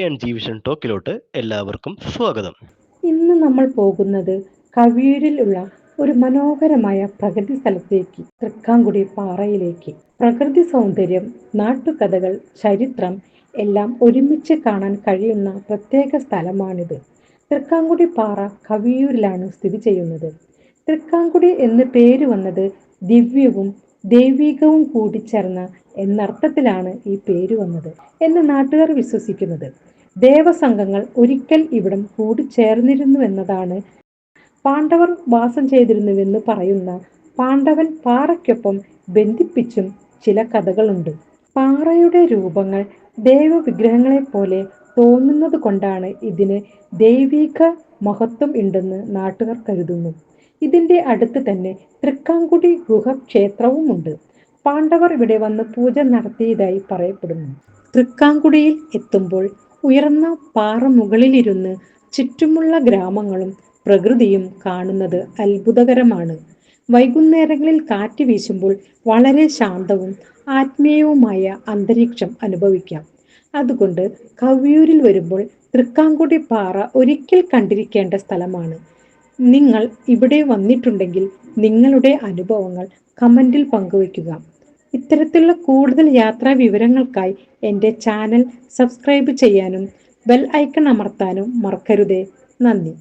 And G vision ടോക്കിലോട്ട് എല്ലാവർക്കും സ്വാഗതം. ഇന്ന് നമ്മൾ പോകുന്നത് കവിയൂരിലുള്ള ഒരു മനോഹരമായ പ്രകൃതി സ്ഥലത്തേക്ക്, തൃക്കാങ്കുടി പാറയിലേക്ക്. പ്രകൃതി സൗന്ദര്യം, നാട്ടുകഥകൾ, ചരിത്രം എല്ലാം ഒരുമിച്ച് കാണാൻ കഴിയുന്ന പ്രത്യേക സ്ഥലമാണിത്. തൃക്കാങ്കുടി പാറ കവിയൂരിലാണ് സ്ഥിതി ചെയ്യുന്നത്. തൃക്കാങ്കുടി എന്ന് പേര് വന്നത് ദിവ്യവും ദൈവികവും കൂടിച്ചേർന്ന എന്നർത്ഥത്തിലാണ് ഈ പേര് വന്നത് എന്ന് നാട്ടുകാർ വിശ്വസിക്കുന്നത്. ദേവസംഘങ്ങൾ ഒരിക്കൽ ഇവിടം കൂടിച്ചേർന്നിരുന്നുവെന്നതാണ്. പാണ്ഡവർ വാസം ചെയ്തിരുന്നുവെന്ന് പറയുന്ന പാണ്ഡവൻ പാറയ്ക്കൊപ്പം ബന്ധിപ്പിച്ചും ചില കഥകളുണ്ട്. പാറയുടെ രൂപങ്ങൾ ദേവവിഗ്രഹങ്ങളെപ്പോലെ തോന്നുന്നത് കൊണ്ടാണ് ഇതിന് ദൈവിക മഹത്വം ഉണ്ടെന്ന് നാട്ടുകാർ കരുതുന്നു. ഇതിന്റെ അടുത്ത് തന്നെ തൃക്കാങ്കുടി ഗുഹക്ഷേത്രവുമുണ്ട്. പാണ്ഡവർ ഇവിടെ വന്ന് പൂജ നടത്തിയതായി പറയപ്പെടുന്നു. തൃക്കാങ്കുടിയിൽ എത്തുമ്പോൾ ഉയർന്ന പാറമുകളിലിരുന്ന് ചുറ്റുമുള്ള ഗ്രാമങ്ങളും പ്രകൃതിയും കാണുന്നത് അത്ഭുതകരമാണ്. വൈകുന്നേരങ്ങളിൽ കാറ്റ് വീശുമ്പോൾ വളരെ ശാന്തവും ആത്മീയവുമായ അന്തരീക്ഷം അനുഭവിക്കാം. അതുകൊണ്ട് കവിയൂരിൽ വരുമ്പോൾ തൃക്കാങ്കുടി പാറ ഒരിക്കൽ കണ്ടിരിക്കേണ്ട സ്ഥലമാണ്. നിങ്ങൾ ഇവിടെ വന്നിട്ടുണ്ടെങ്കിൽ നിങ്ങളുടെ അനുഭവങ്ങൾ കമന്റിൽ പങ്കുവയ്ക്കുക. ഇത്തരത്തിലുള്ള കൂടുതൽ യാത്രാ വിവരങ്ങൾക്കായി എൻ്റെ ചാനൽ സബ്സ്ക്രൈബ് ചെയ്യാനും ബെൽ ഐക്കൺ അമർത്താനും മറക്കരുതേ. നന്ദി.